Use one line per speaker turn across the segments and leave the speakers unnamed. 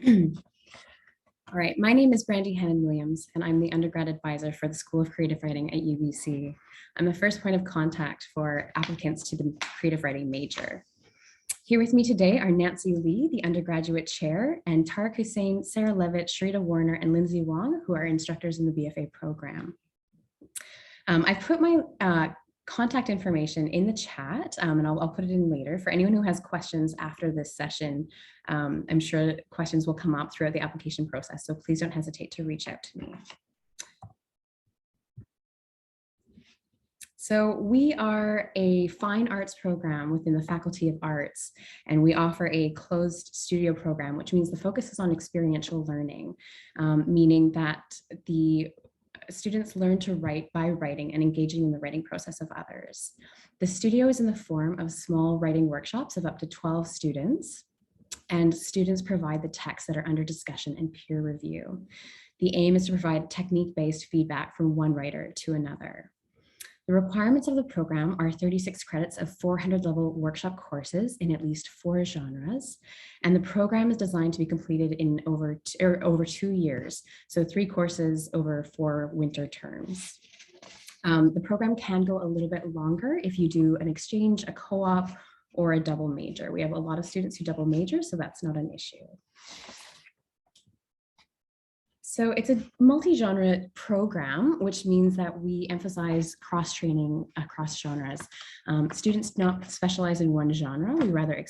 All right, my name is Brandy Hannon-Williams, and I'm the undergrad advisor for the School of Creative Writing at UBC. I'm the first point of contact for applicants to the creative writing major. Here with me today are Nancy Lee, the undergraduate chair, and Tariq Hussain, Sarah Levitt, Sharita Warner, and Lindsay Wong, who are instructors in the BFA program. I've put my contact information in the chat, and I'll put it in later. For anyone who has questions after this session, I'm sure questions will come up throughout the application process, so please don't hesitate to reach out to me. So we are a fine arts program within the Faculty of Arts, and we offer a closed studio program, which means the focus is on experiential learning, meaning that the students learn to write by writing and engaging in the writing process of others. The studio is in the form of small writing workshops of up to 12 students, and students provide the texts that are under discussion and peer review. The aim is to provide technique-based feedback from one writer to another. The requirements of the program are 36 credits of 400-level workshop courses in at least 4 genres, and the program is designed to be completed in over 2 years, so 3 courses over 4 winter terms. The program can go a little bit longer if you do an exchange, a co-op, or a double major. We have a lot of students who double major, so that's not an issue. So it's a multi-genre program, which means that we emphasize cross-training across genres. Students do not specialize in one genre. We rather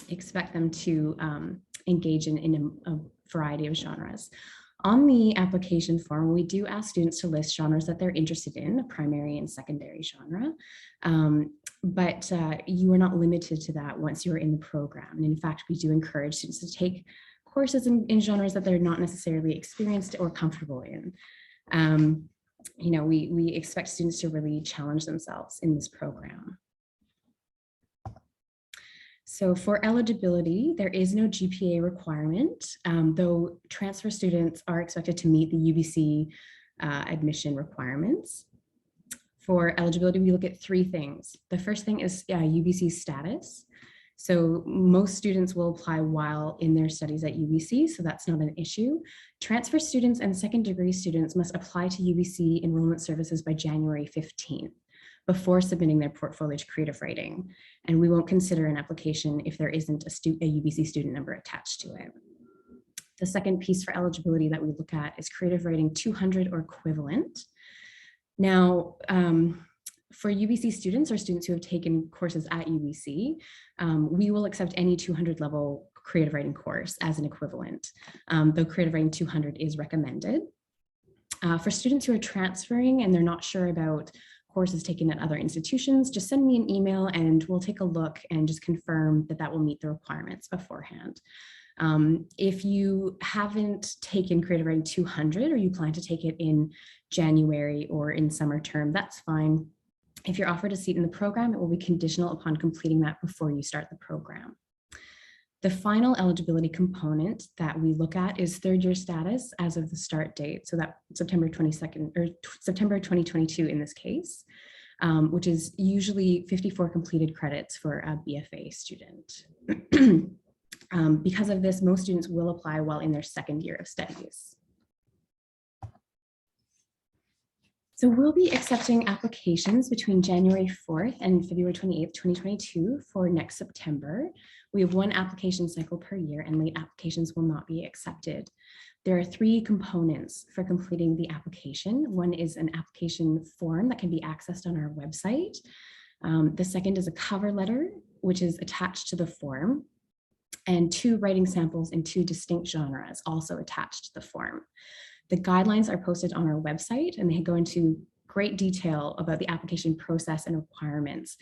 expect them to engage in a variety of genres. On the application form, we do ask students to list genres that they're interested in, a primary and secondary genre. But you are not limited to that once you're in the program. And in fact, we do encourage students to take courses in genres that they're not necessarily experienced or comfortable in. We expect students to really challenge themselves in this program. So for eligibility, there is no GPA requirement, though transfer students are expected to meet the UBC admission requirements. For eligibility, we look at 3 things. The first thing is UBC status. So most students will apply while in their studies at UBC, so that's not an issue. Transfer students and second degree students must apply to UBC enrollment services by January 15th before submitting their portfolio to creative writing. And we won't consider an application if there isn't a UBC student number attached to it. The second piece for eligibility that we look at is creative writing 200 or equivalent. Now, for UBC students or students who have taken courses at UBC, we will accept any 200 level creative writing course as an equivalent, though creative writing 200 is recommended. For students who are transferring and they're not sure about courses taken at other institutions, just send me an email and we'll take a look and just confirm that that will meet the requirements beforehand. If you haven't taken creative writing 200 or you plan to take it in January or in summer term, that's fine. If you're offered a seat in the program, it will be conditional upon completing that before you start the program. The final eligibility component that we look at is 3rd year status as of the start date. So that September 22nd or September 2022 in this case, which is usually 54 completed credits for a BFA student. Because of this, most students will apply while in their 2nd year of studies. So we'll be accepting applications between January 4th and February 28th, 2022 for next September. We have 1 application cycle per year and late applications will not be accepted. There are 3 components for completing the application. One is an application form that can be accessed on our website. The second is a cover letter, which is attached to the form, and 2 writing samples in 2 distinct genres also attached to the form. The guidelines are posted on our website and they go into great detail about the application process and requirements,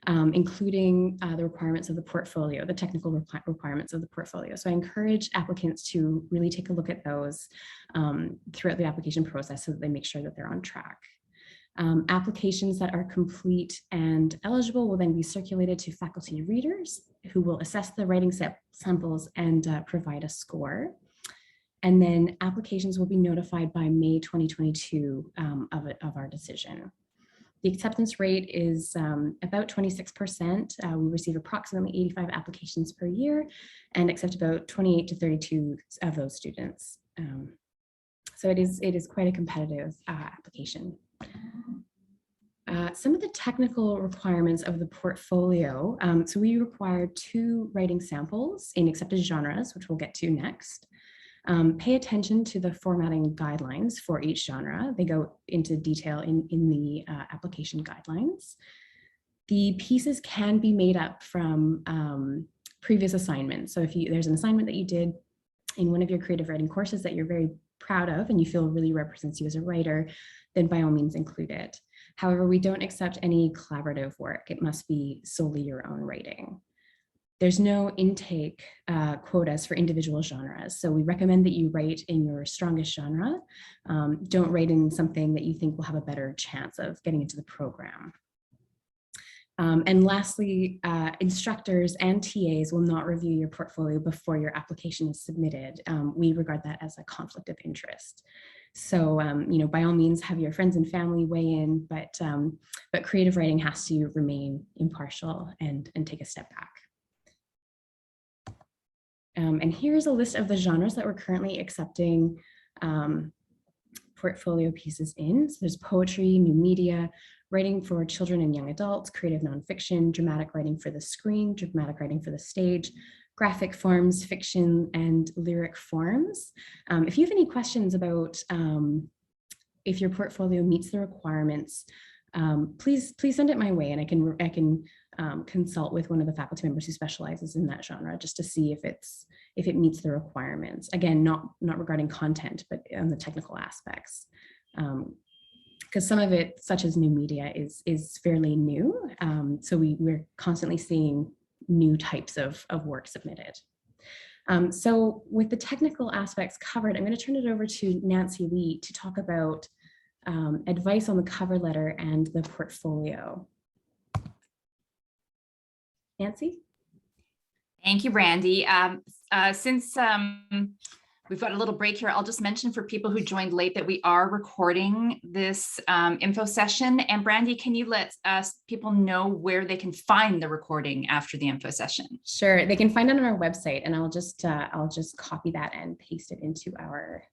including the requirements of the portfolio, the technical requirements of the portfolio. So I encourage applicants to really take a look at those throughout the application process so that they make sure that they're on track. Applications that are complete and eligible will then be circulated to faculty readers who will assess the writing samples and provide a score. And then applications will be notified by May 2022 of our decision. The acceptance rate is about 26%. We receive approximately 85 applications per year and accept about 28 to 32 of those students. So it is quite a competitive application. Some of the technical requirements of the portfolio. So we require 2 writing samples in accepted genres, which we'll get to next. Pay attention to the formatting guidelines for each genre. They go into detail in the application guidelines. The pieces can be made up from previous assignments. So if there's an assignment that you did in one of your creative writing courses that you're very proud of and you feel really represents you as a writer, then by all means include it. However, we don't accept any collaborative work. It must be solely your own writing. There's no intake quotas for individual genres. So we recommend that you write in your strongest genre. Don't write in something that you think will have a better chance of getting into the program. And lastly, instructors and TAs will not review your portfolio before your application is submitted. We regard that as a conflict of interest. So, by all means, have your friends and family weigh in, but creative writing has to remain impartial and take a step back. And here's a list of the genres that we're currently accepting portfolio pieces in. So there's poetry, new media, writing for children and young adults, creative nonfiction, dramatic writing for the screen, dramatic writing for the stage, graphic forms, fiction, and lyric forms. If you have any questions about if your portfolio meets the requirements, please send it my way, and I can consult with one of the faculty members who specializes in that genre just to see if it meets the requirements. Again, not regarding content, but on the technical aspects. Because some of it, such as new media, is fairly new. So we're constantly seeing new types of work submitted. So with the technical aspects covered, I'm going to turn it over to Nancy Lee to talk about advice on the cover letter and the portfolio. Nancy?
Thank you, Brandy. Since we've got a little break here, I'll just mention for people who joined late that we are recording this info session. And Brandy, can you let people know where they can find the recording after the info session?
Sure, they can find it on our website, and I'll just copy that and paste it into our.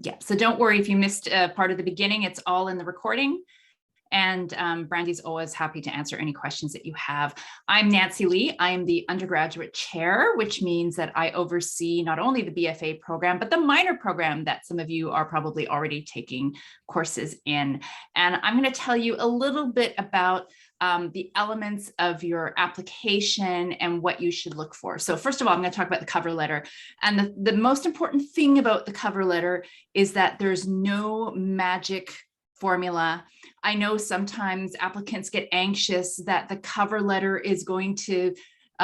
Yeah, so don't worry if you missed part of the beginning, it's all in the recording. And Brandy's always happy to answer any questions that you have. I'm Nancy Lee. I am the undergraduate chair, which means that I oversee not only the BFA program, but the minor program that some of you are probably already taking courses in. And I'm going to tell you a little bit about the elements of your application and what you should look for. So first of all, I'm going to talk about the cover letter. And the most important thing about the cover letter is that there's no magic formula. I know sometimes applicants get anxious that the cover letter is going to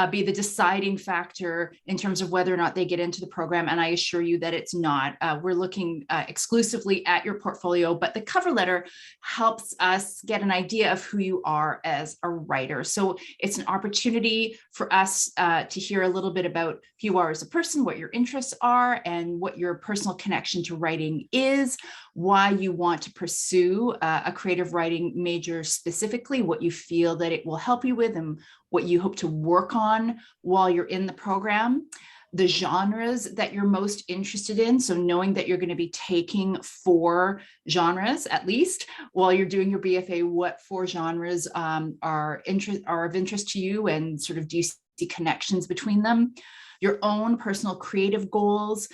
be the deciding factor in terms of whether or not they get into the program. And I assure you that it's not. We're looking exclusively at your portfolio, but the cover letter helps us get an idea of who you are as a writer. So it's an opportunity for us to hear a little bit about who you are as a person, what your interests are, and what your personal connection to writing is, why you want to pursue a creative writing major specifically, what you feel that it will help you with, and what you hope to work on while you're in the program, the genres that you're most interested in. So knowing that you're going to be taking 4 genres at least while you're doing your BFA, what 4 genres are of interest to you, and sort of do you see connections between them? Your own personal creative goals.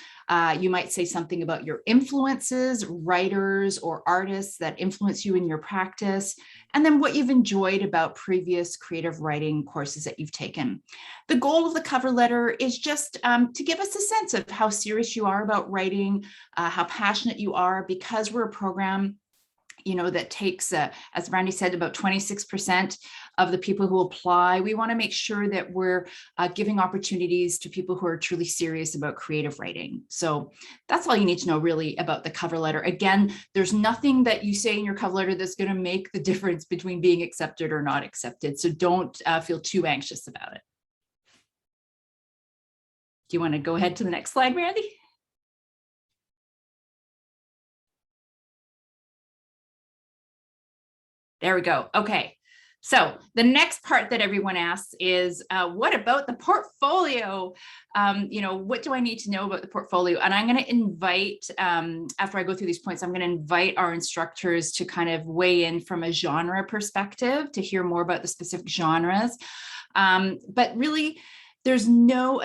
You might say something about your influences, writers or artists that influence you in your practice, and then what you've enjoyed about previous creative writing courses that you've taken. The goal of the cover letter is just to give us a sense of how serious you are about writing, how passionate you are, because we're a program that takes, as Brandy said, about 26% of the people who apply. We want to make sure that we're giving opportunities to people who are truly serious about creative writing. So that's all you need to know really about the cover letter. Again, there's nothing that you say in your cover letter that's going to make the difference between being accepted or not accepted. So don't feel too anxious about it. Do you want to go ahead to the next slide, Brandy? There we go. Okay. So the next part that everyone asks is, what about the portfolio? What do I need to know about the portfolio? And I'm going to invite, after I go through these points, I'm going to invite our instructors to kind of weigh in from a genre perspective to hear more about the specific genres. But really, there's no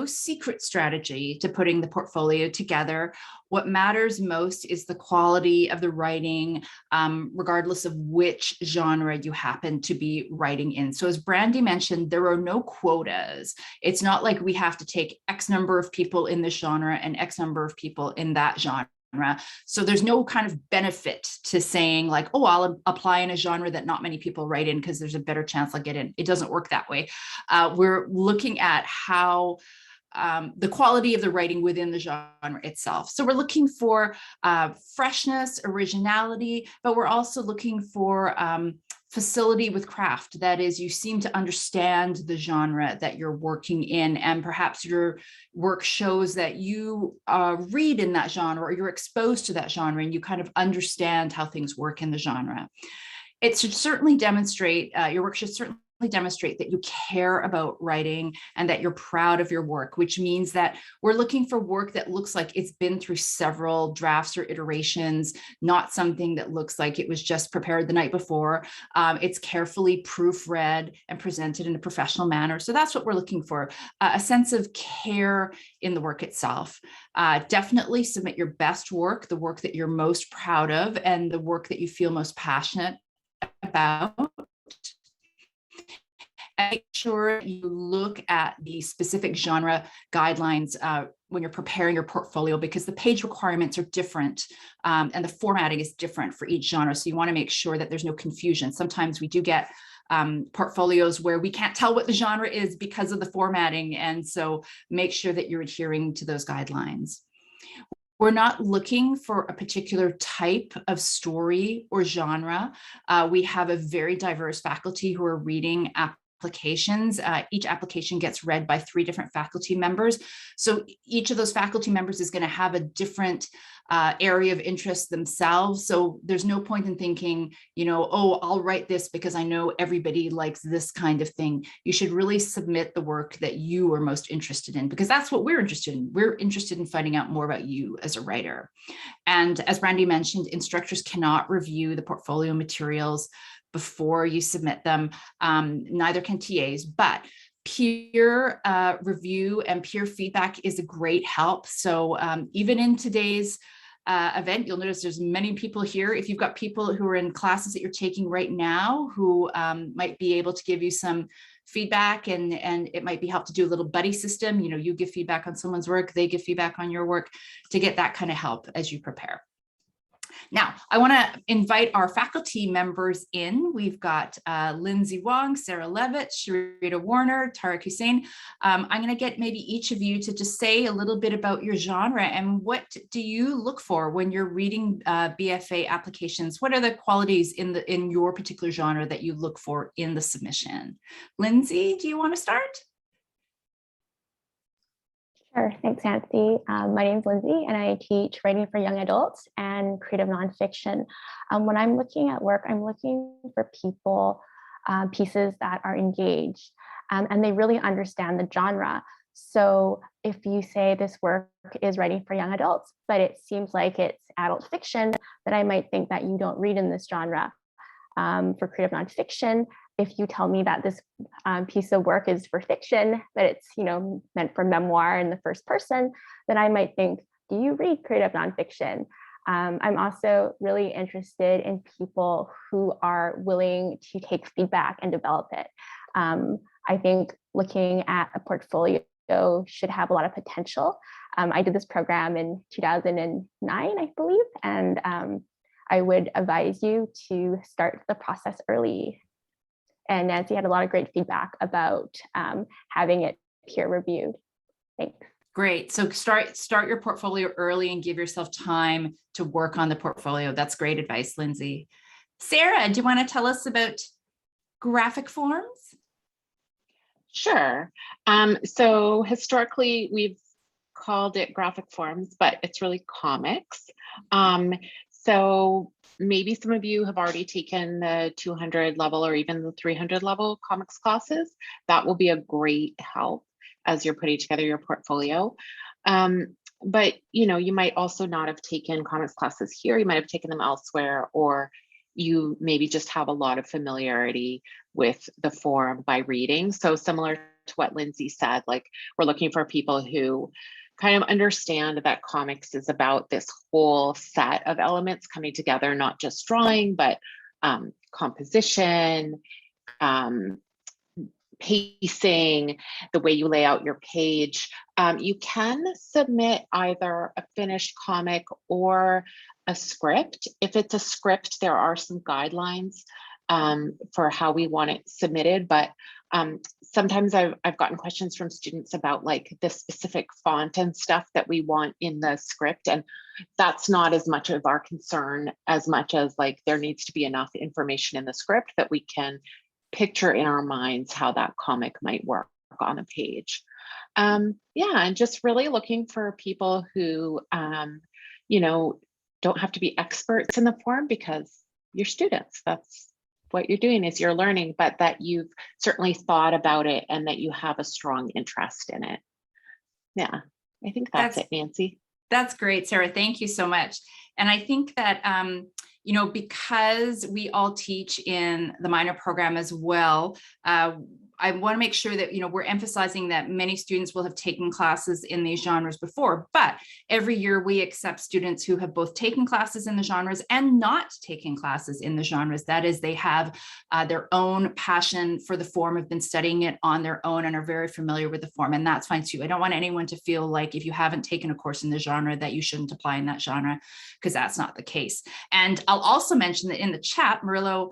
secret strategy to putting the portfolio together. What matters most is the quality of the writing, regardless of which genre you happen to be writing in. So as Brandy mentioned, there are no quotas. It's not like we have to take X number of people in this genre and X number of people in that genre. So there's no kind of benefit to saying like, oh, I'll apply in a genre that not many people write in because there's a better chance I'll get in. It doesn't work that way. We're looking at how the quality of the writing within the genre itself. So we're looking for freshness, originality, but we're also looking for facility with craft. That is, you seem to understand the genre that you're working in, and perhaps your work shows that you read in that genre, or you're exposed to that genre, and you kind of understand how things work in the genre. It should certainly demonstrate, your work should certainly demonstrate that you care about writing and that you're proud of your work, which means that we're looking for work that looks like it's been through several drafts or iterations, not something that looks like it was just prepared the night before. It's carefully proofread and presented in a professional manner. So that's what we're looking for, a sense of care in the work itself. Definitely submit your best work, the work that you're most proud of, and the work that you feel most passionate about. Make sure you look at the specific genre guidelines when you're preparing your portfolio, because the page requirements are different and the formatting is different for each genre. So you want to make sure that there's no confusion. Sometimes we do get portfolios where we can't tell what the genre is because of the formatting. And so make sure that you're adhering to those guidelines. We're not looking for a particular type of story or genre. We have a very diverse faculty who are reading applications. Each application gets read by 3 different faculty members. So each of those faculty members is going to have a different area of interest themselves. So there's no point in thinking, oh, I'll write this because I know everybody likes this kind of thing. You should really submit the work that you are most interested in, because that's what we're interested in. We're interested in finding out more about you as a writer. And as Brandy mentioned, instructors cannot review the portfolio materials before you submit them. Neither can TAs, but peer review and peer feedback is a great help. So even in today's event, you'll notice there's many people here. If you've got people who are in classes that you're taking right now who might be able to give you some feedback, and it might be help to do a little buddy system. You give feedback on someone's work, they give feedback on your work, to get that kind of help as you prepare. Now, I want to invite our faculty members in. We've got Lindsay Wong, Sarah Levitt, Sharita Warner, Tariq Hussain. I'm going to get maybe each of you to just say a little bit about your genre and what do you look for when you're reading BFA applications? What are the qualities in your particular genre that you look for in the submission? Lindsay, do you want to start?
Sure, thanks, Nancy. My name is Lindsay, and I teach writing for young adults and creative nonfiction. When I'm looking at work, I'm looking for pieces that are engaged, and they really understand the genre. So if you say this work is writing for young adults, but it seems like it's adult fiction, then I might think that you don't read in this genre. For creative nonfiction, if you tell me that this piece of work is for fiction, that it's meant for memoir in the first person, then I might think, do you read creative nonfiction? I'm also really interested in people who are willing to take feedback and develop it. I think looking at a portfolio should have a lot of potential. I did this program in 2009, I believe, and I would advise you to start the process early. And Nancy had a lot of great feedback about having it peer reviewed. Thanks.
Great. So start your portfolio early and give yourself time to work on the portfolio. That's great advice, Lindsay. Sarah, do you want to tell us about graphic forms?
Sure. So historically, we've called it graphic forms, but it's really comics. So maybe some of you have already taken the 200 level or even the 300 level comics classes. That will be a great help as you're putting together your portfolio. But you might also not have taken comics classes here. You might have taken them elsewhere, or you maybe just have a lot of familiarity with the form by reading. So similar to what Lindsay said, like we're looking for people who kind of understand that comics is about this whole set of elements coming together, not just drawing, but composition, pacing, the way you lay out your page. You can submit either a finished comic or a script. If it's a script, there are some guidelines for how we want it submitted, but sometimes I've gotten questions from students about like the specific font and stuff that we want in the script, and that's not as much of our concern as much as like there needs to be enough information in the script that we can picture in our minds how that comic might work on a page. And just really looking for people who don't have to be experts in the form, because you're students. That's what you're doing, is you're learning, but that you've certainly thought about it and that you have a strong interest in it. Yeah, I think that's it, Nancy.
That's great, Sarah. Thank you so much. And I think that, because we all teach in the minor program as well, I want to make sure that, we're emphasizing that many students will have taken classes in these genres before, but every year we accept students who have both taken classes in the genres and not taken classes in the genres. That is, they have their own passion for the form, have been studying it on their own and are very familiar with the form, and that's fine too. I don't want anyone to feel like if you haven't taken a course in the genre that you shouldn't apply in that genre, because that's not the case. And I'll also mention that in the chat, Murillo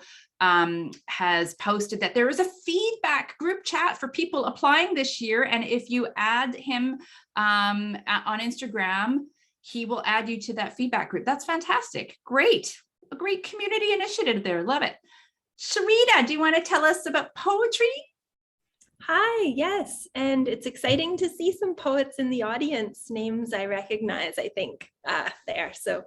has posted that there is a feedback group chat for people applying this year. And if you add him on Instagram, he will add you to that feedback group. That's fantastic. Great. A great community initiative there. Love it. Sharita, do you want to tell us about poetry?
Hi, yes. And it's exciting to see some poets in the audience, names I recognize, I think, there. So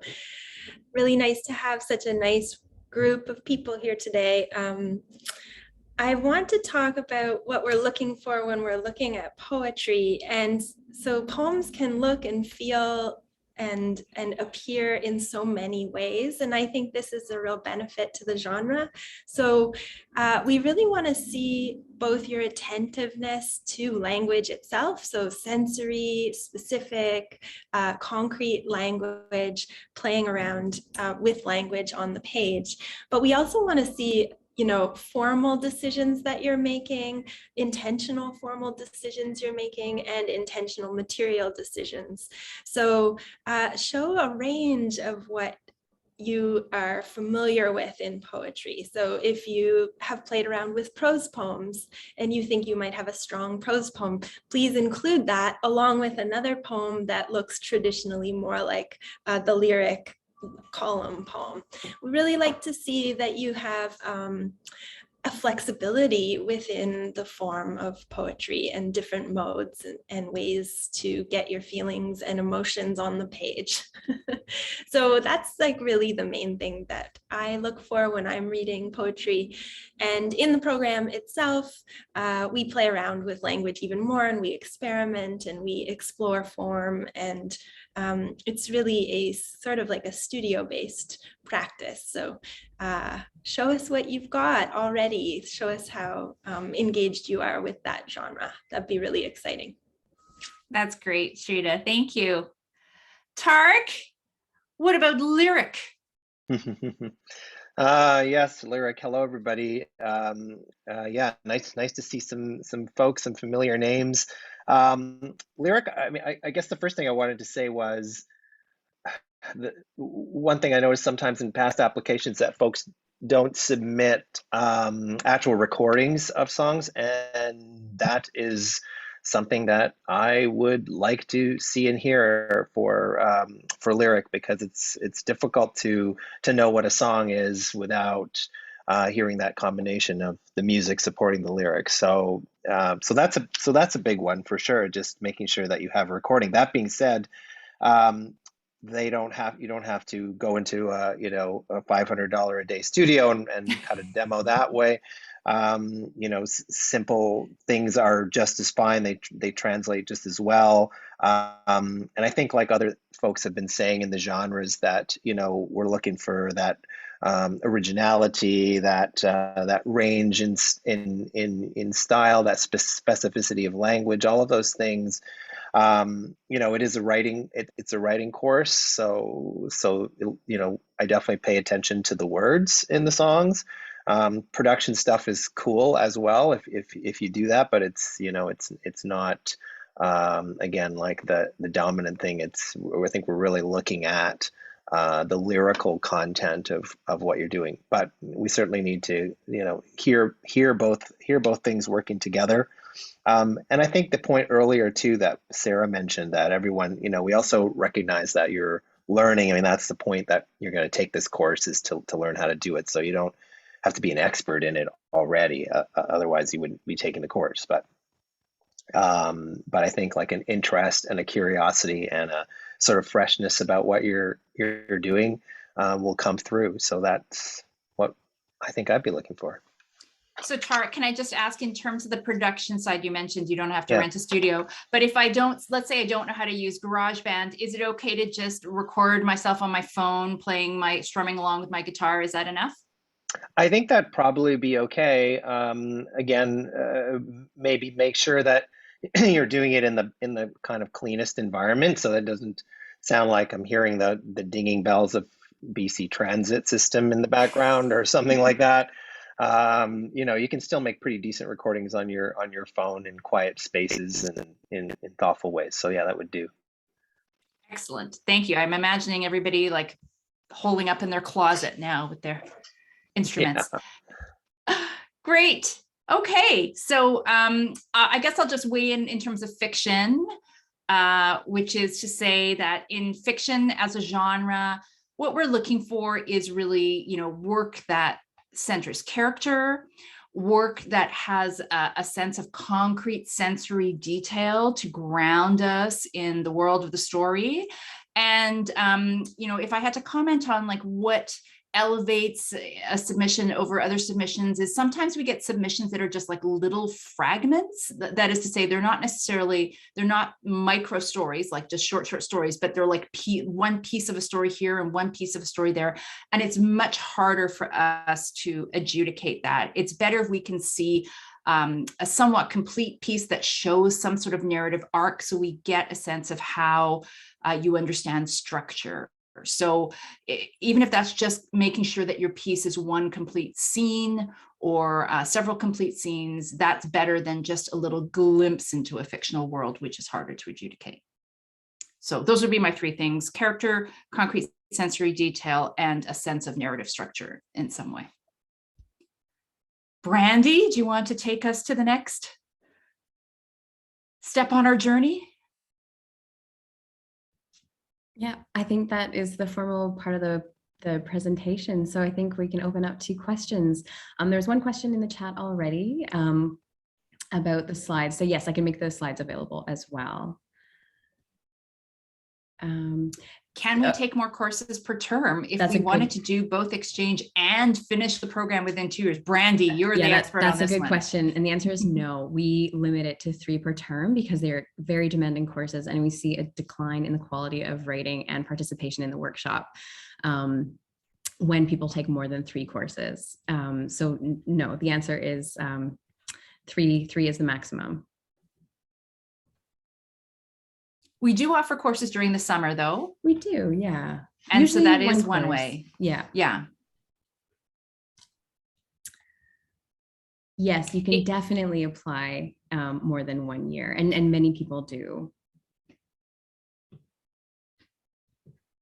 really nice to have such a nice group of people here today. I want to talk about what we're looking for when we're looking at poetry. And so poems can look and feel and appear in so many ways. And I think this is a real benefit to the genre. So we really want to see both your attentiveness to language itself, so sensory, specific, concrete language, playing around with language on the page. But we also want to see formal decisions that you're making, intentional formal decisions you're making, and intentional material decisions. So show a range of what you are familiar with in poetry. So if you have played around with prose poems and you think you might have a strong prose poem, please include that along with another poem that looks traditionally more like the lyric column poem. We really like to see that you have a flexibility within the form of poetry and different modes and ways to get your feelings and emotions on the page. So that's like really the main thing that I look for when I'm reading poetry. And in the program itself, we play around with language even more, and we experiment and we explore form, and it's really a sort of like a studio-based practice. So show us what you've got already. Show us how engaged you are with that genre. That'd be really exciting.
That's great, Shrita. Thank you. Tarek, what about lyric?
Yes, lyric. Hello, everybody. Yeah, nice to see some folks, some familiar names. Lyric. I mean, I guess the first thing I wanted to say was one thing I noticed sometimes in past applications that folks don't submit actual recordings of songs, and that is something that I would like to see and hear for lyric, because it's difficult to know what a song is without hearing that combination of the music supporting the lyrics. So that's a big one for sure. Just making sure that you have a recording. That being said, you don't have to go into a $500 a day studio and cut a demo that way. Simple things are just as fine. They translate just as well. And I think, like other folks have been saying in the genres, that we're looking for that originality, that range in style, that specificity of language, all of those things. It is it's a writing course, so I definitely pay attention to the words in the songs. Production stuff is cool as well if you do that, but it's not again, like the dominant thing. I think we're really looking at the lyrical content of what you're doing, but we certainly need to hear both things working together. And I think the point earlier too that Sarah mentioned, that everyone, we also recognize that you're learning. I mean, that's the point, that you're going to take this course, is to learn how to do it. So you don't have to be an expert in it already. Otherwise you wouldn't be taking the course. But I think like an interest and a curiosity and a sort of freshness about what you're doing will come through. So that's what I think I'd be looking for.
So Tara, can I just ask, in terms of the production side, you mentioned you don't have to rent a studio, but if let's say I don't know how to use GarageBand, is it okay to just record myself on my phone strumming along with my guitar? Is that enough?
I think that'd probably be okay. Maybe make sure that you're doing it in the kind of cleanest environment, so that it doesn't sound like I'm hearing the dinging bells of BC Transit system in the background or something like that. You can still make pretty decent recordings on your phone in quiet spaces and in thoughtful ways. So yeah, that would do.
Excellent. Thank you. I'm imagining everybody like holding up in their closet now with their instruments. Yeah. Great. Okay. So I guess I'll just weigh in terms of fiction, which is to say that in fiction as a genre, what we're looking for is really, work that centers character, work that has a sense of concrete sensory detail to ground us in the world of the story. And, if I had to comment on like what elevates a submission over other submissions, is sometimes we get submissions that are just like little fragments. That is to say, they're not micro stories, like just short stories, but they're like one piece of a story here and one piece of a story there. And it's much harder for us to adjudicate that. It's better if we can see a somewhat complete piece that shows some sort of narrative arc, so we get a sense of how you understand structure. So even if that's just making sure that your piece is one complete scene or several complete scenes, that's better than just a little glimpse into a fictional world, which is harder to adjudicate. So those would be my three things: character, concrete sensory detail, and a sense of narrative structure in some way. Brandy, do you want to take us to the next step on our journey?
Yeah, I think that is the formal part of the presentation. So I think we can open up to questions. There's one question in the chat already about the slides. So yes, I can make those slides available as well.
Can we take more courses per term if we wanted to do both exchange and finish the program within 2 years? Brandy, you're the expert on this one.
That's a good question. And the answer is no. We limit it to 3 per term because they're very demanding courses, and we see a decline in the quality of writing and participation in the workshop when people take more than 3 courses. So no, the answer is 3 is the maximum. We
do offer courses during the summer, though.
We do, yeah.
And usually so that is one
course.
way.
Yeah.
Yeah.
Yes, you can definitely apply more than 1 year, and many people do.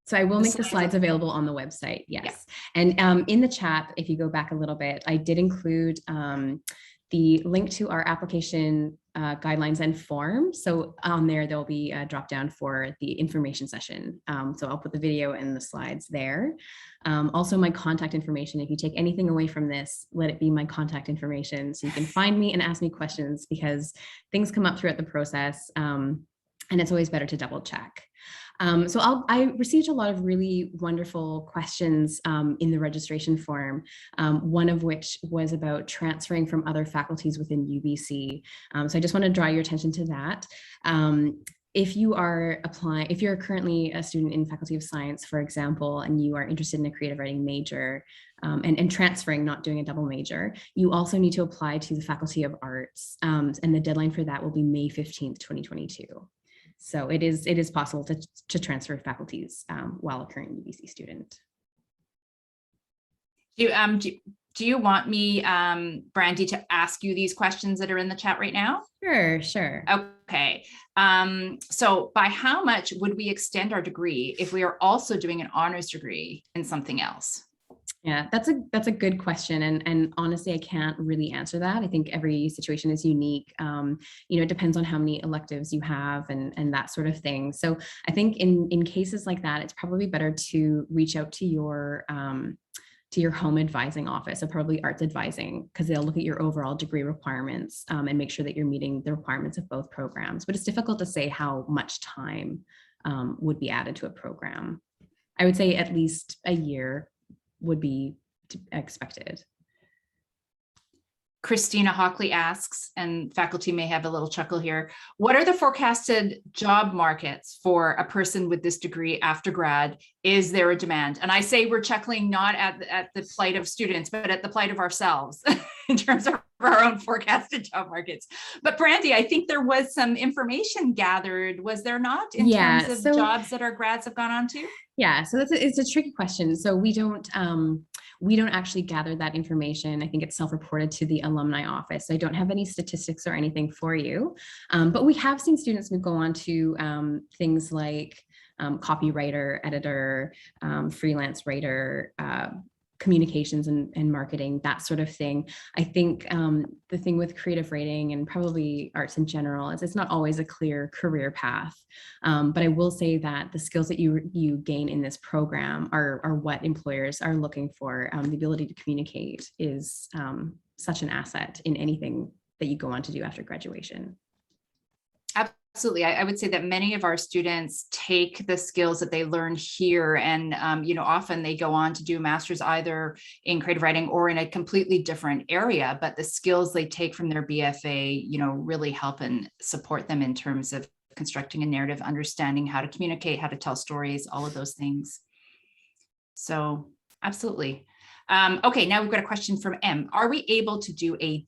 So I will make the slides available on the website, yes. Yeah. And in the chat, if you go back a little bit, I did include the link to our application guidelines and form. So on there'll be a drop down for the information session. So I'll put the video and the slides there. Also my contact information. If you take anything away from this, let it be my contact information, so you can find me and ask me questions, because things come up throughout the process, and it's always better to double check. So I received a lot of really wonderful questions in the registration form, one of which was about transferring from other faculties within UBC. So I just want to draw your attention to that. If you are applying, if you're currently a student in Faculty of Science, for example, and you are interested in a creative writing major and transferring, not doing a double major, you also need to apply to the Faculty of Arts. And the deadline for that will be May 15th, 2022. So it is possible to transfer faculties while a current UBC student.
Do you want me, Brandy, to ask you these questions that are in the chat right now?
Sure.
Okay. So by how much would we extend our degree if we are also doing an honors degree in something else?
Yeah, that's a good question. And honestly, I can't really answer that. I think every situation is unique. It depends on how many electives you have and that sort of thing. So I think in cases like that, it's probably better to reach out to your home advising office, so probably arts advising, because they'll look at your overall degree requirements and make sure that you're meeting the requirements of both programs. But it's difficult to say how much time would be added to a program. I would say at least a year would be expected.
Christina Hockley asks, and faculty may have a little chuckle here, what are the forecasted job markets for a person with this degree after grad? Is there a demand? And I say we're chuckling not at the plight of students, but at the plight of ourselves in terms of our own forecasted job markets. But Brandy, I think there was some information gathered, was there not, in terms of jobs that our grads have gone on to?
Yeah, so it's a tricky question. So we don't actually gather that information. I think it's self-reported to the alumni office. So I don't have any statistics or anything for you, but we have seen students who go on to things like copywriter, editor, freelance writer, communications and marketing, that sort of thing. I think the thing with creative writing and probably arts in general is it's not always a clear career path. But I will say that the skills that you gain in this program are what employers are looking for. The ability to communicate is such an asset in anything that you go on to do after graduation.
Absolutely. I would say that many of our students take the skills that they learn here and, often they go on to do a master's either in creative writing or in a completely different area, but the skills they take from their BFA, really help and support them in terms of constructing a narrative, understanding how to communicate, how to tell stories, all of those things. So absolutely. Okay, now we've got a question from M. Are we able to do a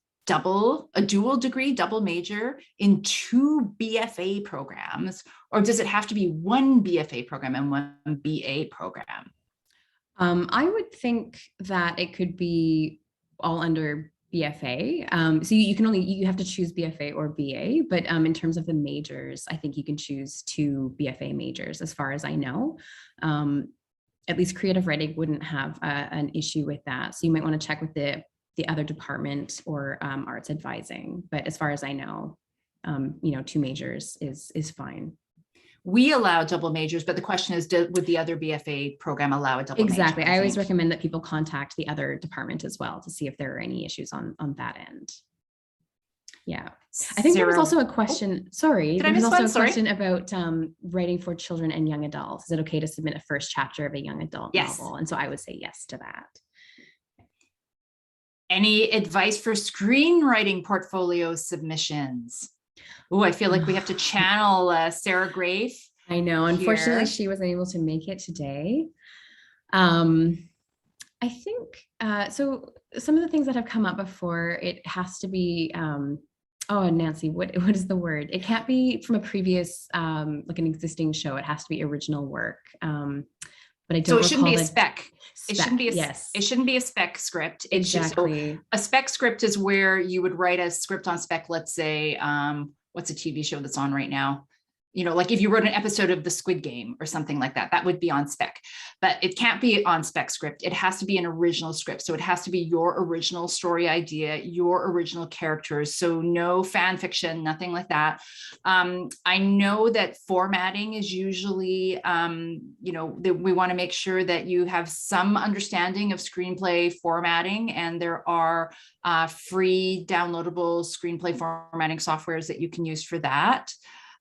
dual degree, double major in 2 BFA programs, or does it have to be 1 BFA program and 1 BA program?
I would think that it could be all under BFA. So you have to choose BFA or BA, but in terms of the majors, I think you can choose 2 BFA majors as far as I know. At least creative writing wouldn't have an issue with that. So you might want to check with the other department or arts advising. But as far as I know, 2 majors is fine.
We allow double majors, but the question is, would the other BFA program allow a double major?
Exactly. I always recommend that people contact the other department as well to see if there are any issues on that end. Yeah. I think there was also a question, sorry, there was also a question about writing for children and young adults. Is it okay to submit a first chapter of a young adult novel? And so I would say yes to that.
Any advice for screenwriting portfolio submissions? Oh, I feel like we have to channel Sarah Grafe.
I know. Unfortunately, she wasn't able to make it today. I think, so some of the things that have come up before, it has to be, oh, Nancy, what is the word? It can't be from a previous, like an existing show. It has to be original work. But I don't. So
it shouldn't be a spec. It shouldn't be it shouldn't be a spec script. It's
exactly.
Just, so a spec script is where you would write a script on spec. Let's say, what's a TV show that's on right now? Like if you wrote an episode of the Squid Game or something like that, that would be on spec, but it can't be on spec script. It has to be an original script. So it has to be your original story idea, your original characters. So no fan fiction, nothing like that. I know that formatting is usually, we want to make sure that you have some understanding of screenplay formatting, and there are free downloadable screenplay formatting softwares that you can use for that.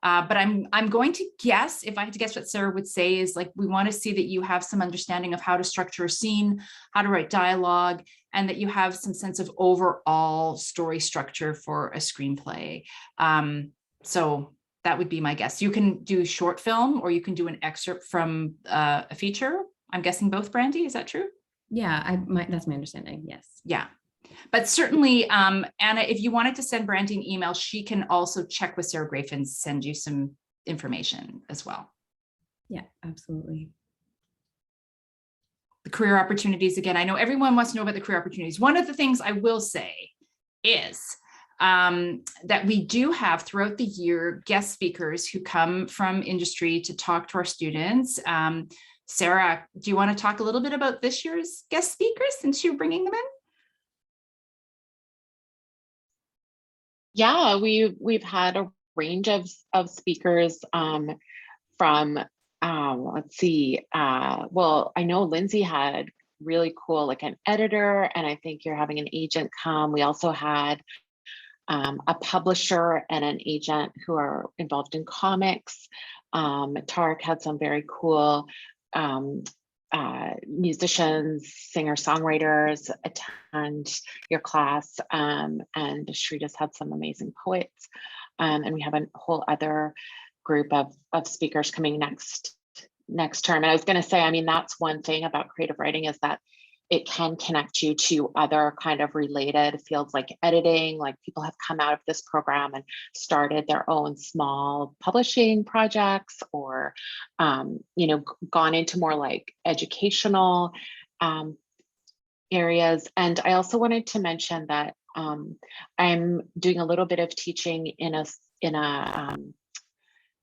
But I'm going to guess, if I had to guess what Sarah would say, is like, we want to see that you have some understanding of how to structure a scene, how to write dialogue, and that you have some sense of overall story structure for a screenplay. So that would be my guess. You can do short film, or you can do an excerpt from a feature. I'm guessing both, Brandy, is that true?
Yeah, that's my understanding, yes.
Yeah. But certainly, Anna, if you wanted to send Brandy an email, she can also check with Sarah Grafe and send you some information as well.
Yeah, absolutely.
The career opportunities, again, I know everyone wants to know about the career opportunities. One of the things I will say is that we do have throughout the year guest speakers who come from industry to talk to our students. Sarah, do you want to talk a little bit about this year's guest speakers since you're bringing them in?
Yeah, we've had a range of speakers from let's see, well, I know Lindsay had really cool, like an editor, and I think you're having an agent come. We also had a publisher and an agent who are involved in comics. Tarek had some very cool musicians, singer-songwriters attend your class, and Shrita's had some amazing poets, and we have a whole other group of speakers coming next term. And I was going to say, I mean, that's one thing about creative writing, is that it can connect you to other kind of related fields like editing. Like, people have come out of this program and started their own small publishing projects, or you know, gone into more like educational areas. And I also wanted to mention that I'm doing a little bit of teaching in a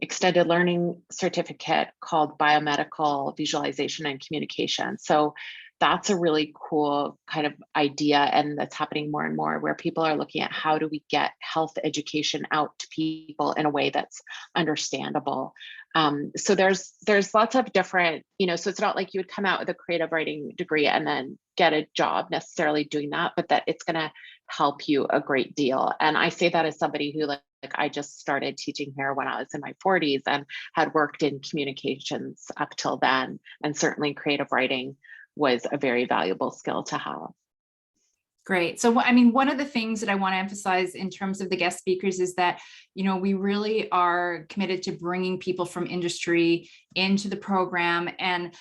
extended learning certificate called biomedical visualization and communication. So that's a really cool kind of idea, and that's happening more and more, where people are looking at how do we get health education out to people in a way that's understandable. So there's lots of different, you know, so it's not like you would come out with a creative writing degree and then get a job necessarily doing that, but that it's going to help you a great deal. And I say that as somebody who like I just started teaching here when I was in my 40s and had worked in communications up till then, and certainly creative writing was a very valuable skill to have.
Great. So, I mean, one of the things that I want to emphasize in terms of the guest speakers is that, you know, we really are committed to bringing people from industry into the program. And,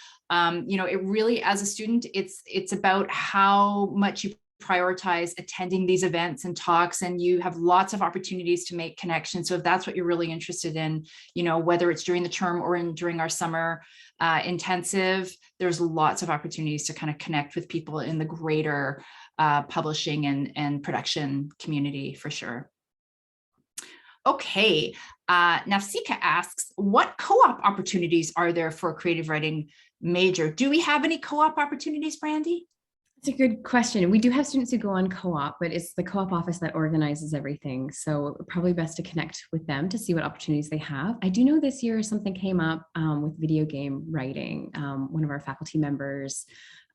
you know, it really, as a student, it's about how much you prioritize attending these events and talks, and you have lots of opportunities to make connections. So if that's what you're really interested in, you know, whether it's during the term or during our summer intensive, there's lots of opportunities to kind of connect with people in the greater publishing and production community, for sure. Okay, Nafsika asks, what co-op opportunities are there for a creative writing major? Do we have any co-op opportunities, Brandy?
It's a good question. We do have students who go on co-op, but it's the co-op office that organizes everything. So probably best to connect with them to see what opportunities they have. I do know this year something came up with video game writing. One of our faculty members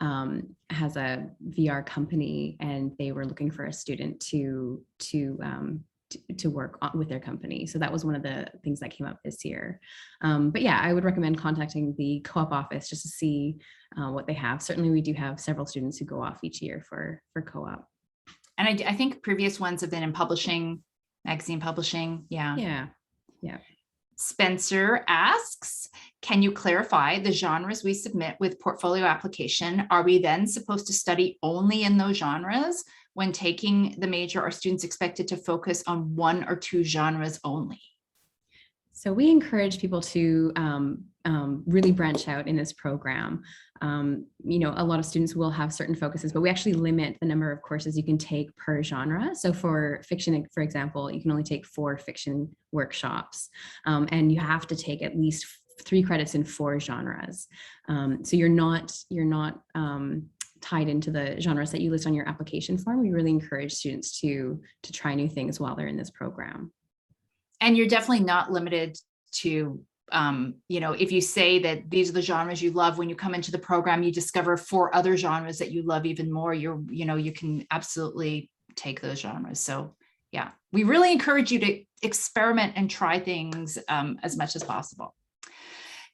has a VR company, and they were looking for a student to work with their company. So that was one of the things that came up this year. But yeah, I would recommend contacting the co-op office just to see what they have. Certainly we do have several students who go off each year for co-op.
And I think previous ones have been in publishing, magazine publishing. Yeah. Spencer asks, can you clarify the genres we submit with portfolio application? Are we then supposed to study only in those genres? When taking the major, are students expected to focus on one or two genres only?
So we encourage people to really branch out in this program. You know, a lot of students will have certain focuses, but we actually limit the number of courses you can take per genre. So for fiction, for example, you can only take 4 fiction workshops, and you have to take at least 3 credits in 4 genres. So you're not tied into the genres that you list on your application form. We really encourage students to try new things while they're in this program.
And you're definitely not limited to, you know, if you say that these are the genres you love, when you come into the program, you discover 4 other genres that you love even more, you can absolutely take those genres. So Yeah. We really encourage you to experiment and try things as much as possible.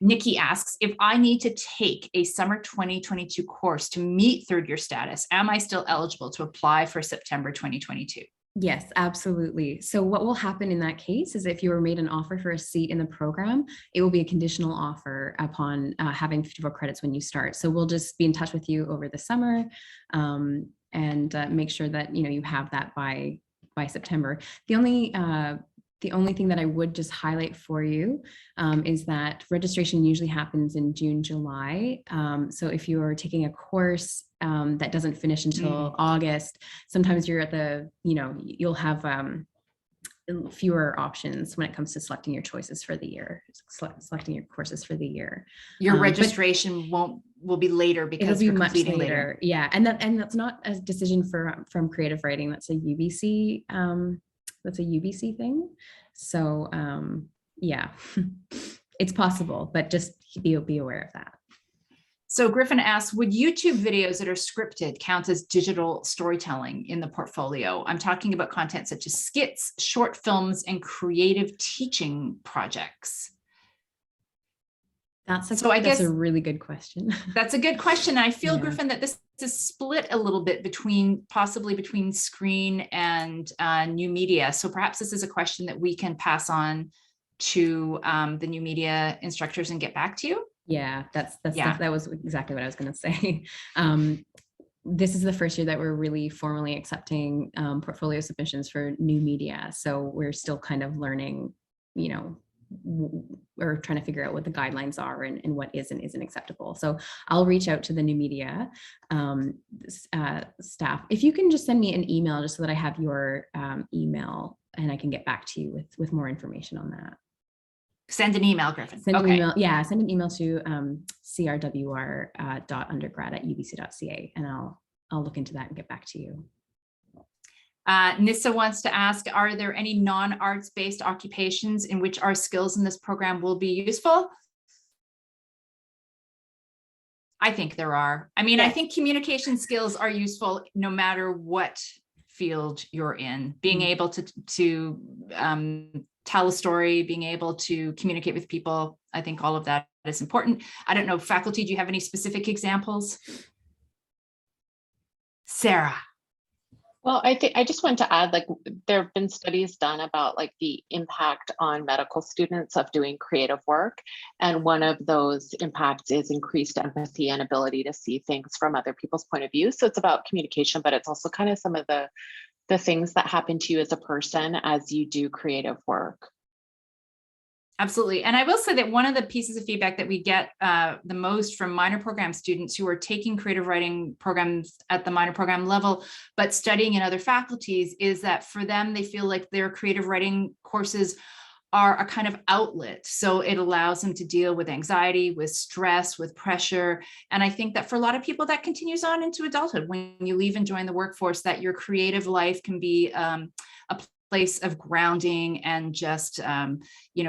Nikki asks, if I need to take a summer 2022 course to meet third year status, am I still eligible to apply for September 2022?
Yes, absolutely. So what will happen in that case is if you were made an offer for a seat in the program, it will be a conditional offer upon having 54 credits when you start. So we'll just be in touch with you over the summer and make sure that you have that by September. The only thing that I would just highlight for you is that registration usually happens in June, July. So if you're taking a course that doesn't finish until August, sometimes you're at you'll have fewer options when it comes to selecting your choices for the year, selecting your courses for the year.
Your registration will be later because
it'll be much
completing
later. Yeah, and that's not a decision from creative writing. That's a UBC. That's a UBC thing. So yeah, it's possible, but just be aware of that.
So Griffin asks, would YouTube videos that are scripted count as digital storytelling in the portfolio? I'm talking about content such as skits, short films, and creative teaching projects.
That's a really good question.
That's a good question. I feel,
Yeah.
Griffin, that this is split a little bit possibly between screen and new media. So perhaps this is a question that we can pass on to the new media instructors and get back to you.
Yeah, that was exactly what I was going to say. This is the first year that we're really formally accepting portfolio submissions for new media. So we're still kind of learning, or trying to figure out what the guidelines are and what is and isn't acceptable. So I'll reach out to the new media staff. If you can just send me an email just so that I have your email and I can get back to you with more information on that.
Send an email, Griffin.
Send an email. Yeah, send an email to crwr.undergrad@ubc.ca, and I'll look into that and get back to you.
Nissa wants to ask, are there any non-arts based occupations in which our skills in this program will be useful? I think there are. I mean, I think communication skills are useful no matter what field you're in. Being able to tell a story, being able to communicate with people, I think all of that is important. I don't know, faculty, do you have any specific examples? Sarah.
Well, I just want to add, there have been studies done about the impact on medical students of doing creative work. And one of those impacts is increased empathy and ability to see things from other people's point of view. So it's about communication, but it's also kind of some of the things that happen to you as a person as you do creative work.
Absolutely. And I will say that one of the pieces of feedback that we get the most from minor program students who are taking creative writing programs at the minor program level, but studying in other faculties, is that for them, they feel like their creative writing courses are a kind of outlet. So it allows them to deal with anxiety, with stress, with pressure. And I think that for a lot of people that continues on into adulthood, when you leave and join the workforce, that your creative life can be a place of grounding and just,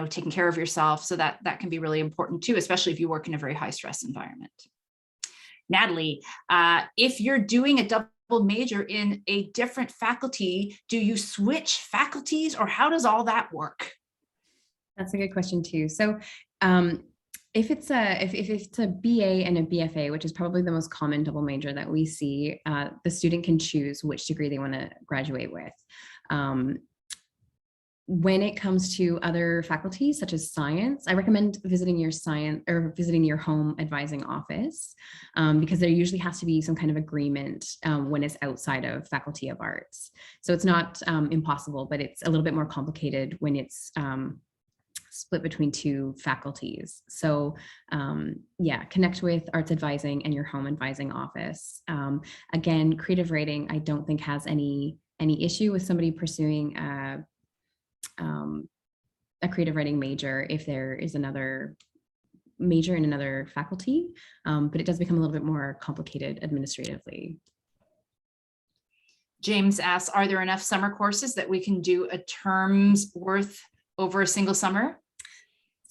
taking care of yourself. So that can be really important too, especially if you work in a very high stress environment. Natalie, if you're doing a double major in a different faculty, do you switch faculties or how does all that work?
That's a good question too. So if it's a BA and a BFA, which is probably the most common double major that we see, the student can choose which degree they want to graduate with. When it comes to other faculties, such as science, I recommend visiting your home advising office because there usually has to be some kind of agreement when it's outside of Faculty of Arts. So it's not impossible, but it's a little bit more complicated when it's split between two faculties. So connect with arts advising and your home advising office. Again, creative writing, I don't think has any issue with somebody pursuing a creative writing major if there is another major in another faculty, but it does become a little bit more complicated administratively.
James asks, are there enough summer courses that we can do a term's worth over a single summer?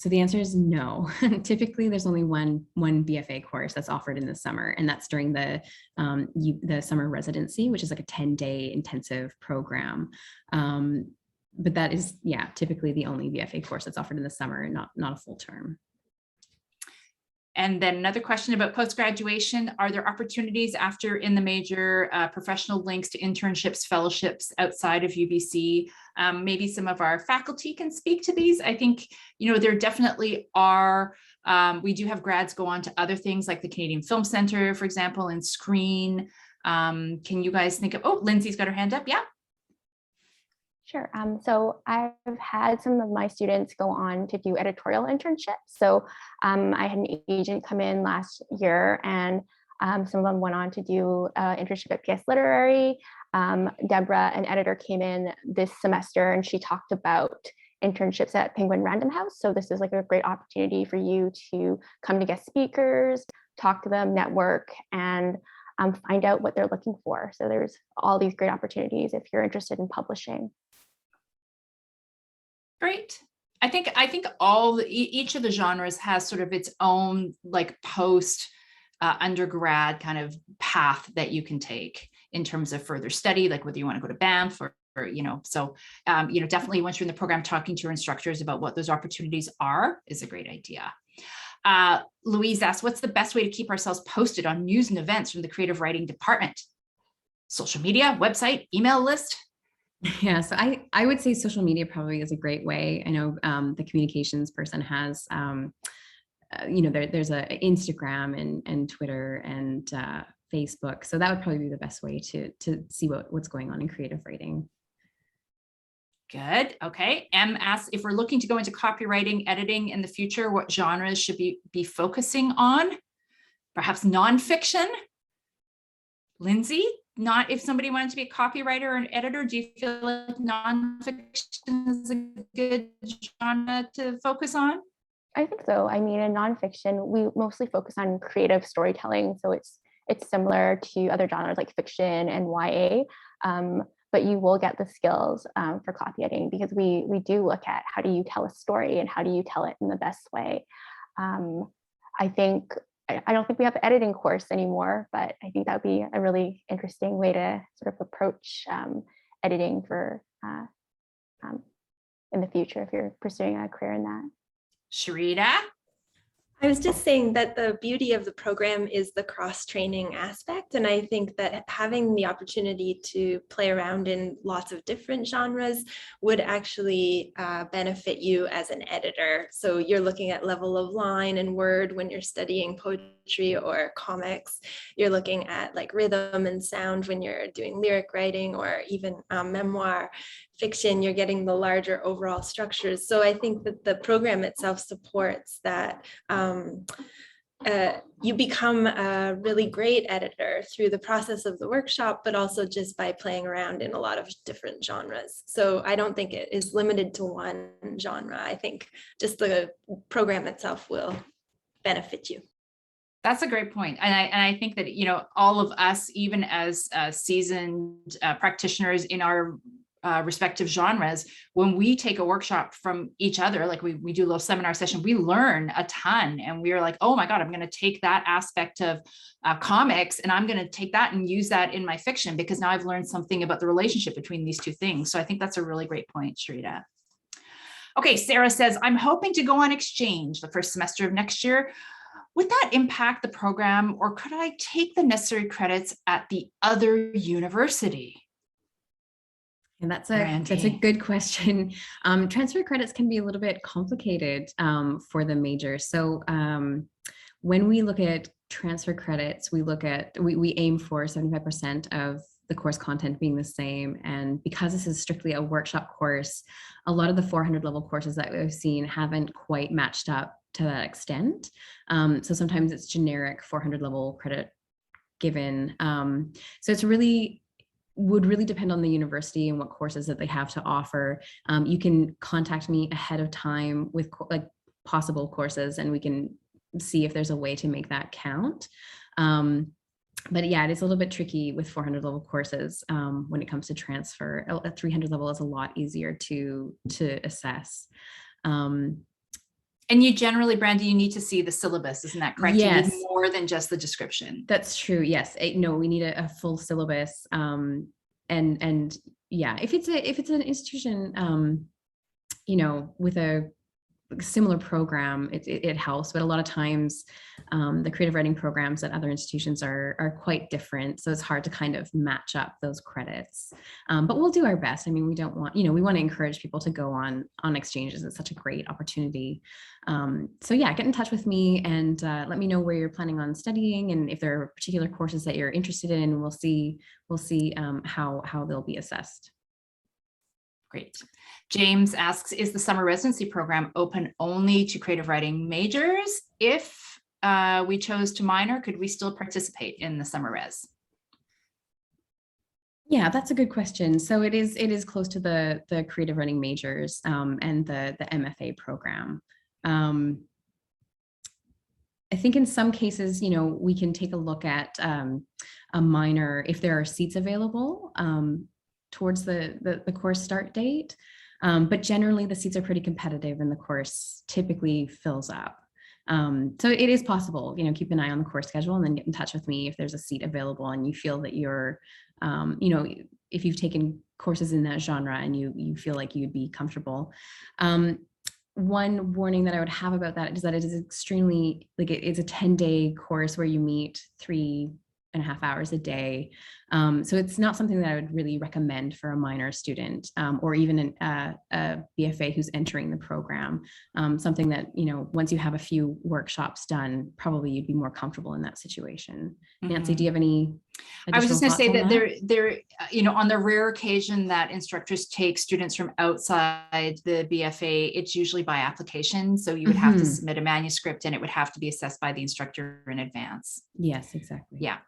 So the answer is no. Typically, there's only one BFA course that's offered in the summer, and that's during the summer residency, which is like a 10-day intensive program. But that is, yeah, typically the only BFA course that's offered in the summer, and not a full term.
And then another question about post-graduation. Are there opportunities after in the major, professional links to internships, fellowships outside of UBC? Maybe some of our faculty can speak to these. I think, there definitely are. We do have grads go on to other things like the Canadian Film Centre, for example, and Screen. Can you guys think of, Lindsay's got her hand up, yeah.
Sure. So I've had some of my students go on to do editorial internships. So I had an agent come in last year, and some of them went on to do an internship at PS Literary. Deborah, an editor, came in this semester, and she talked about internships at Penguin Random House. So this is like a great opportunity for you to come to guest speakers, talk to them, network, and find out what they're looking for. So there's all these great opportunities if you're interested in publishing.
Great. I think each of the genres has sort of its own like post undergrad kind of path that you can take in terms of further study, like whether you want to go to Banff or definitely once you're in the program, talking to your instructors about what those opportunities are is a great idea. Louise asks, what's the best way to keep ourselves posted on news and events from the creative writing department? Social media, website, email list?
Yeah, so I would say social media probably is a great way. I know the communications person has, there's a Instagram and Twitter and Facebook. So that would probably be the best way to see what's going on in creative writing.
Good. Okay. M asks, if we're looking to go into copywriting, editing in the future, what genres should be focusing on? Perhaps nonfiction? Lindsay? Not if somebody wanted to be a copywriter or an editor, do you feel like nonfiction is a good genre to focus on?
I think so. I mean, in nonfiction, we mostly focus on creative storytelling. So it's similar to other genres like fiction and YA, but you will get the skills for copy editing, because we do look at how do you tell a story and how do you tell it in the best way. I don't think we have an editing course anymore, but I think that would be a really interesting way to sort of approach editing for in the future if you're pursuing a career in that.
Sharita?
I was just saying that the beauty of the program is the cross-training aspect. And I think that having the opportunity to play around in lots of different genres would actually benefit you as an editor. So you're looking at level of line and word when you're studying poetry or comics. You're looking at like rhythm and sound when you're doing lyric writing or even memoir. Fiction, you're getting the larger overall structures. So I think that the program itself supports that you become a really great editor through the process of the workshop, but also just by playing around in a lot of different genres. So I don't think it is limited to one genre. I think just the program itself will benefit you.
That's a great point. And I think that, all of us, even as seasoned practitioners in our respective genres, when we take a workshop from each other, like we do a little seminar session, we learn a ton, and we're like, oh my God, I'm going to take that aspect of comics and I'm going to take that and use that in my fiction, because now I've learned something about the relationship between these two things. So I think that's a really great point, Sharita. Okay, Sarah says, I'm hoping to go on exchange the first semester of next year. Would that impact the program, or could I take the necessary credits at the other university?
And that's a good question. Transfer credits can be a little bit complicated for the major. So when we look at transfer credits, we aim for 75% of the course content being the same. And because this is strictly a workshop course, a lot of the 400 level courses that we've seen haven't quite matched up to that extent. So sometimes it's generic 400 level credit given. So it's would really depend on the university and what courses that they have to offer. You can contact me ahead of time with like possible courses, and we can see if there's a way to make that count. But yeah, it is a little bit tricky with 400 level courses when it comes to transfer. A 300 level is a lot easier to assess.
And you generally, Brandy, you need to see the syllabus, isn't that correct?
Yes.
You need more than just the description.
That's true. Yes. No, we need a full syllabus. And yeah, if it's an institution, with a similar program, it helps, but a lot of times the creative writing programs at other institutions are quite different, so it's hard to kind of match up those credits, but we'll do our best. I mean, we don't want, we want to encourage people to go on exchanges. It's such a great opportunity. So yeah, get in touch with me and let me know where you're planning on studying, and if there are particular courses that you're interested in. We'll see how they'll be assessed.
Great. James asks, is the summer residency program open only to creative writing majors? If we chose to minor, could we still participate in the summer res?
Yeah, that's a good question. So it is close to the creative writing majors and the MFA program. I think in some cases, we can take a look at a minor if there are seats available towards the course start date. But generally the seats are pretty competitive and the course typically fills up. So it is possible, keep an eye on the course schedule and then get in touch with me if there's a seat available and you feel that you're, if you've taken courses in that genre and you feel like you'd be comfortable. One warning that I would have about that is that it is extremely, it's a 10-day course where you meet 3.5 hours a day. So it's not something that I would really recommend for a minor student or even a BFA who's entering the program. Something that, once you have a few workshops done, probably you'd be more comfortable in that situation. Nancy, do you have any
I was just going to say that
there,
on the rare occasion that instructors take students from outside the BFA, it's usually by application. So you would have to submit a manuscript and it would have to be assessed by the instructor in advance.
Yes, exactly.
Yeah.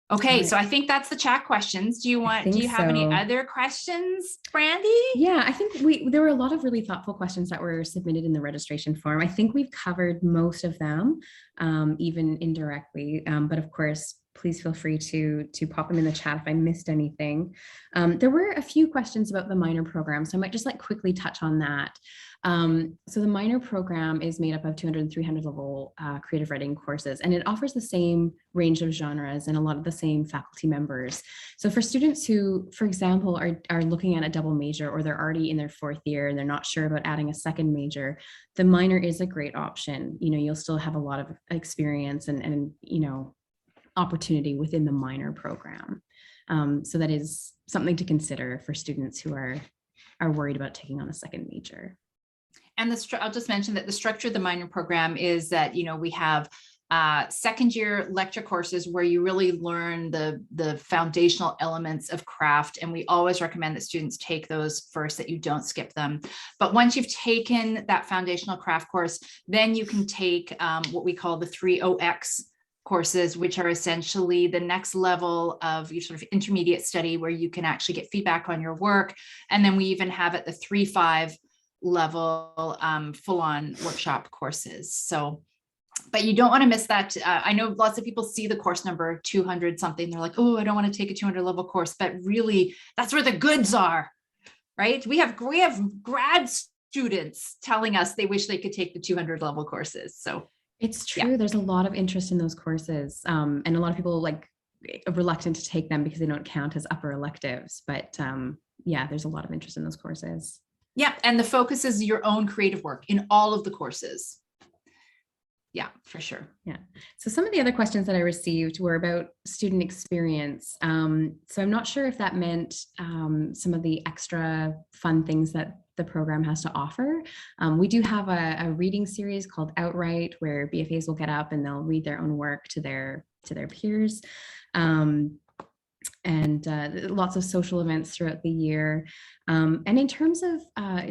Okay, so I think that's the chat questions. Do you have any other questions, Brandy?
Yeah, I think there were a lot of really thoughtful questions that were submitted in the registration form. I think we've covered most of them, even indirectly, but of course, please feel free to pop them in the chat if I missed anything. There were a few questions about the minor program, so I might just quickly touch on that. So the minor program is made up of 200 and 300 level creative writing courses, and it offers the same range of genres and a lot of the same faculty members. So for students who, for example, are looking at a double major, or they're already in their 4th year and they're not sure about adding a second major, the minor is a great option. You'll still have a lot of experience and opportunity within the minor program. So that is something to consider for students who are worried about taking on a second major.
And I'll just mention that the structure of the minor program is that, we have second year lecture courses where you really learn the foundational elements of craft. And we always recommend that students take those first, that you don't skip them. But once you've taken that foundational craft course, then you can take what we call the 3OX courses, which are essentially the next level of your sort of intermediate study where you can actually get feedback on your work. And then we even have at the 3-5 level full-on workshop courses. So, but you don't want to miss that. I know lots of people see the course number 200 something. They're like, oh, I don't want to take a 200 level course, but really that's where the goods are, right? We have grad students telling us they wish they could take the 200 level courses. So
it's true. Yeah. There's a lot of interest in those courses. And a lot of people are reluctant to take them because they don't count as upper electives, but yeah, there's a lot of interest in those courses.
Yeah, and the focus is your own creative work in all of the courses. Yeah, for sure.
Yeah. So some of the other questions that I received were about student experience. So I'm not sure if that meant some of the extra fun things that the program has to offer. We do have a reading series called Outright, where BFAs will get up and they'll read their own work to their peers. And lots of social events throughout the year. And in terms of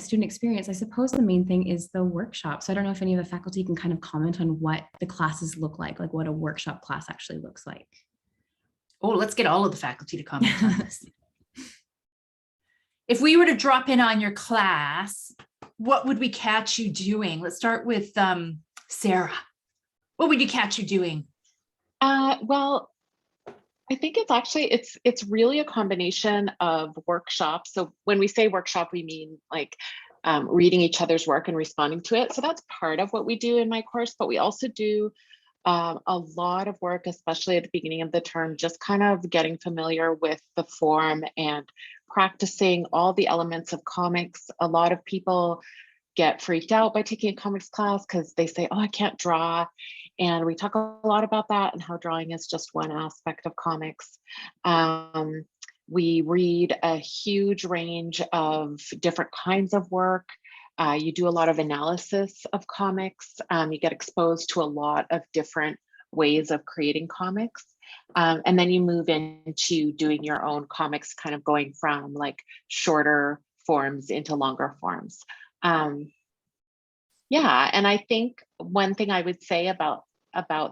student experience, I suppose the main thing is the workshop. So I don't know if any of the faculty can kind of comment on what the classes look like what a workshop class actually looks like.
Oh, let's get all of the faculty to comment on this. If we were to drop in on your class, what would we catch you doing? Let's start with Sarah. What would you catch you doing?
Well, I think it's really a combination of workshops. So when we say workshop, we mean reading each other's work and responding to it. So that's part of what we do in my course, but we also do a lot of work, especially at the beginning of the term, just kind of getting familiar with the form and practicing all the elements of comics. A lot of people get freaked out by taking a comics class because they say, oh, I can't draw. And we talk a lot about that and how drawing is just one aspect of comics. We read a huge range of different kinds of work. You do a lot of analysis of comics. You get exposed to a lot of different ways of creating comics. And then you move into doing your own comics, kind of going from like shorter forms into longer forms. Yeah, and I think one thing I would say about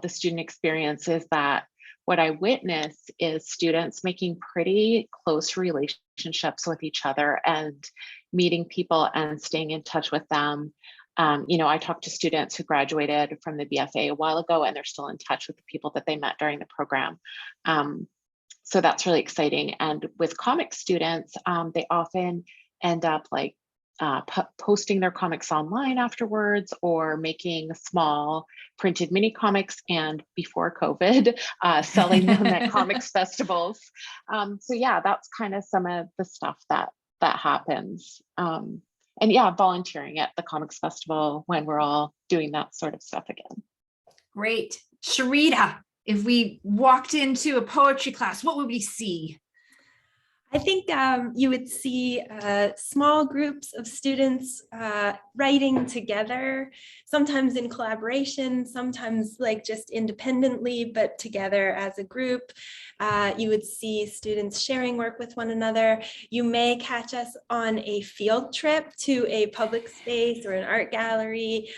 the student experience is that what I witness is students making pretty close relationships with each other and meeting people and staying in touch with them. You know, I talked to students who graduated from the BFA a while ago, and they're still in touch with the people that they met during the program. So that's really exciting. And with comic students, they often end up like posting their comics online afterwards, or making small printed mini comics, and before COVID, selling them at comics festivals. So yeah, that's kind of some of the stuff that happens. And yeah, volunteering at the comics festival when we're all doing that sort of stuff again.
Great. Sharita, if we walked into a poetry class, what would we see?
I think you would see small groups of students writing together, sometimes in collaboration, sometimes like just independently, but together as a group. You would see students sharing work with one another. You may catch us on a field trip to a public space or an art gallery,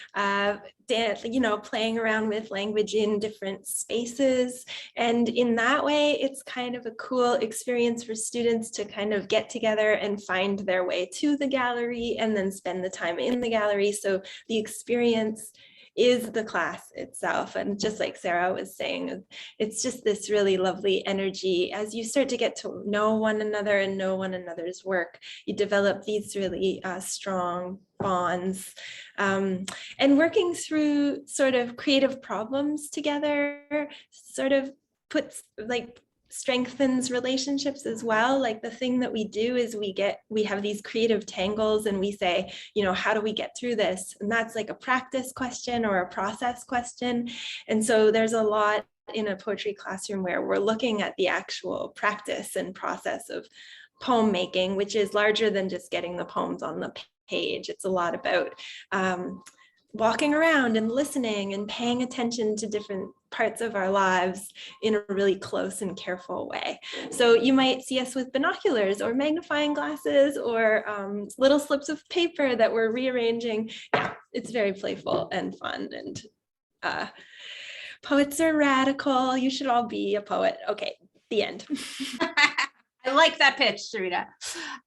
you know, playing around with language in different spaces. And in that way, it's kind of a cool experience for students to kind of get together and find their way to the gallery and then spend the time in the gallery. So the experience is the class itself. And just like Sarah was saying, it's just this really lovely energy. As you start to get to know one another and know one another's work, you develop these really strong bonds. And working through sort of creative problems together sort of strengthens relationships as well. Like the thing that we do is we have these creative tangles and we say, you know, how do we get through this? And that's like a practice question or a process question. And so there's a lot in a poetry classroom where we're looking at the actual practice and process of poem making, which is larger than just getting the poems on the page. It's a lot about walking around and listening and paying attention to different parts of our lives in a really close and careful way. So you might see us with binoculars or magnifying glasses or little slips of paper that we're rearranging. Yeah, it's very playful and fun. And poets are radical. You should all be a poet. Okay, the end.
I like that pitch, Sharita.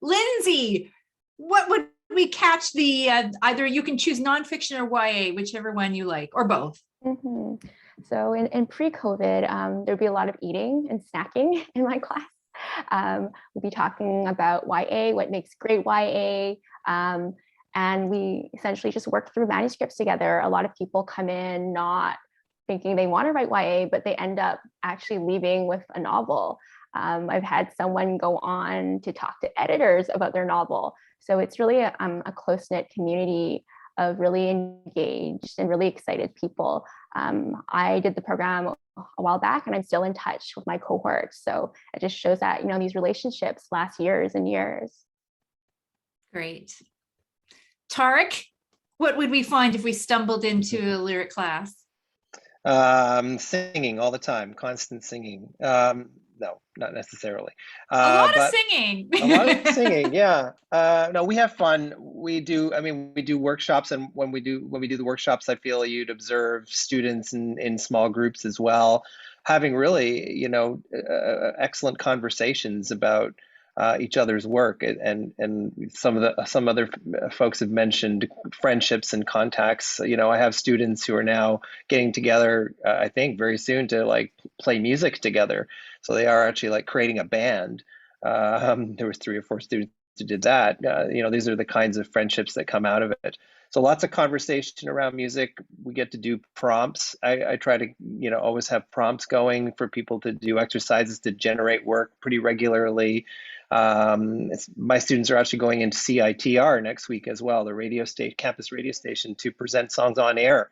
Lindsay, what would we catch the either you can choose nonfiction or YA, whichever one you like, or both?
Mm-hmm. So in pre-COVID, there'd be a lot of eating and snacking in my class. We'll be talking about YA, what makes great YA, and we essentially just work through manuscripts together. A lot of people come in not thinking they want to write YA, but they end up actually leaving with a novel. I've had someone go on to talk to editors about their novel. So it's really a close-knit community of really engaged and really excited people. I did the program a while back and I'm still in touch with my cohort. So it just shows that, you know, these relationships last years and years.
Great. Tarek, what would we find if we stumbled into a lyric class?
Singing all the time, constant singing. No, not necessarily.
A lot of singing.
A lot of singing, yeah. No, we have fun. We do. I mean, we do workshops, and when we do the workshops, I feel you'd observe students in small groups as well, having really, you know, excellent conversations about each other's work, and some other folks have mentioned friendships and contacts. You know, I have students who are now getting together, I think very soon, to like play music together. So they are actually like creating a band. There was 3 or 4 students to do that. These are the kinds of friendships that come out of it. So lots of conversation around music. We get to do prompts. I try to, always have prompts going for people to do exercises to generate work pretty regularly. My students are actually going into CITR next week as well, the campus radio station, to present songs on air.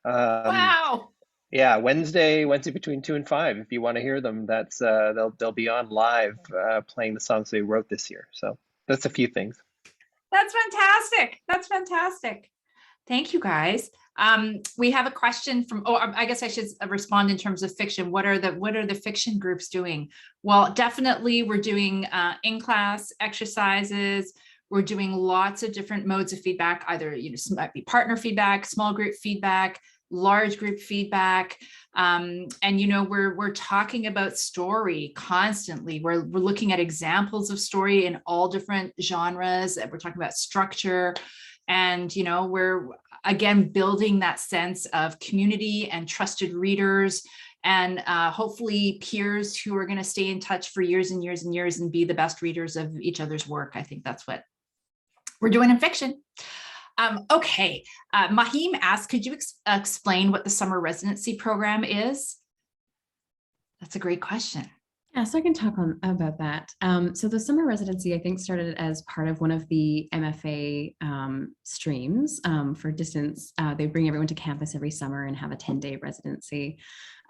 Wow.
Yeah, Wednesday between 2 and 5. If you want to hear them, that's they'll be on live playing the songs they wrote this year. So that's a few things.
That's fantastic. That's fantastic. Thank you, guys. We have a question from, I guess I should respond in terms of fiction. What are the fiction groups doing? Well, definitely we're doing in-class exercises. We're doing lots of different modes of feedback, either, might be partner feedback, small group feedback, large group feedback. And, we're talking about story constantly. We're looking at examples of story in all different genres. We're talking about structure. And, we're, again, building that sense of community and trusted readers and hopefully peers who are going to stay in touch for years and years and years and be the best readers of each other's work. I think that's what we're doing in fiction. Okay, Mahim asked, could you explain what the summer residency program is? That's a great question.
Yeah, so I can talk about that. So the summer residency, I think, started as part of one of the MFA streams for distance. They bring everyone to campus every summer and have a 10-day residency.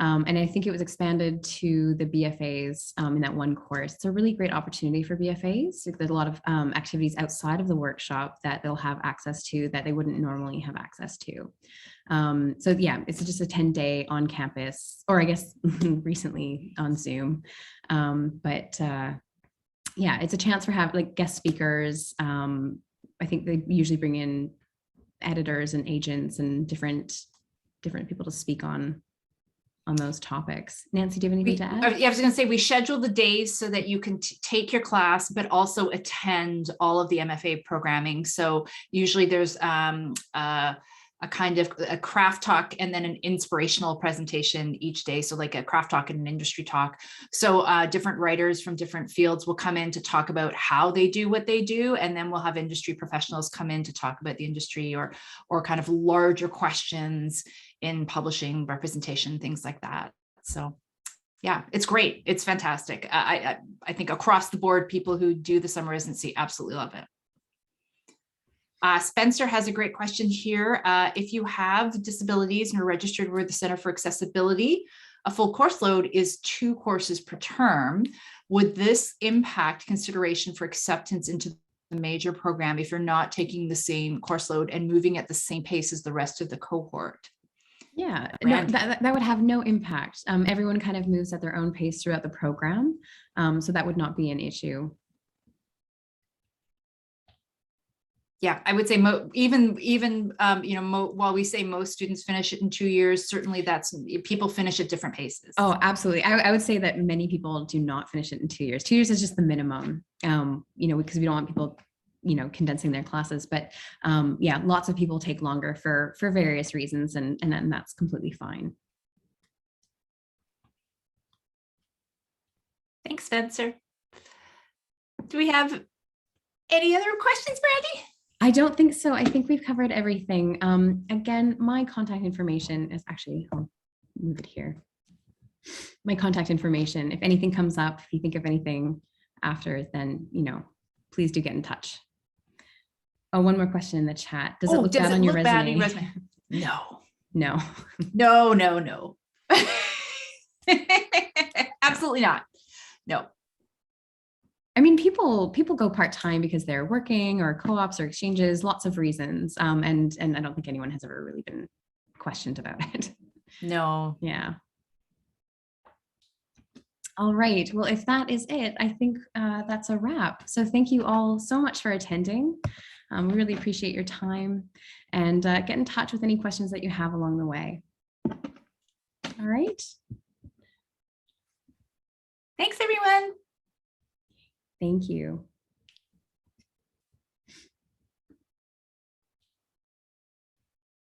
And I think it was expanded to the BFAs in that one course. It's a really great opportunity for BFAs. There's a lot of activities outside of the workshop that they'll have access to that they wouldn't normally have access to. So yeah, it's just a 10-day on campus, or I guess recently on Zoom. Yeah, it's a chance for guest speakers. I think they usually bring in editors and agents and different people to speak on those topics. Nancy, do you have anything to add?
Yeah, I was going to say, we schedule the days so that you can take your class, but also attend all of the MFA programming. So usually there's a kind of a craft talk and then an inspirational presentation each day. So like a craft talk and an industry talk. So different writers from different fields will come in to talk about how they do what they do. And then we'll have industry professionals come in to talk about the industry or kind of larger questions in publishing, representation, things like that. So yeah, it's great. It's fantastic. I think across the board, people who do the summer residency absolutely love it. Spencer has a great question here. If you have disabilities and are registered with the Center for Accessibility, a full course load is 2 courses per term. Would this impact consideration for acceptance into the major program if you're not taking the same course load and moving at the same pace as the rest of the cohort?
Yeah, no, that would have no impact. Everyone kind of moves at their own pace throughout the program. So that would not be an issue.
Yeah, I would say while we say most students finish it in 2 years, certainly people finish at different paces.
Oh, absolutely. I would say that many people do not finish it in 2 years. 2 years is just the minimum, because we don't want people, condensing their classes. But yeah, lots of people take longer for various reasons, and then that's completely fine.
Thanks, Spencer. Do we have any other questions, Brandy?
I don't think so. I think we've covered everything. Again, my contact information is actually, I'll move it here. My contact information, if anything comes up, if you think of anything after, then, please do get in touch. Oh, one more question in the chat. Does it look bad on your resume?
No.
No.
No. Absolutely not. No.
I mean, people go part-time because they're working or co-ops or exchanges, lots of reasons. And I don't think anyone has ever really been questioned about it.
No.
Yeah. All right. Well, if that is it, I think that's a wrap. So thank you all so much for attending. We really appreciate your time, and get in touch with any questions that you have along the way. All right.
Thanks, everyone.
Thank you.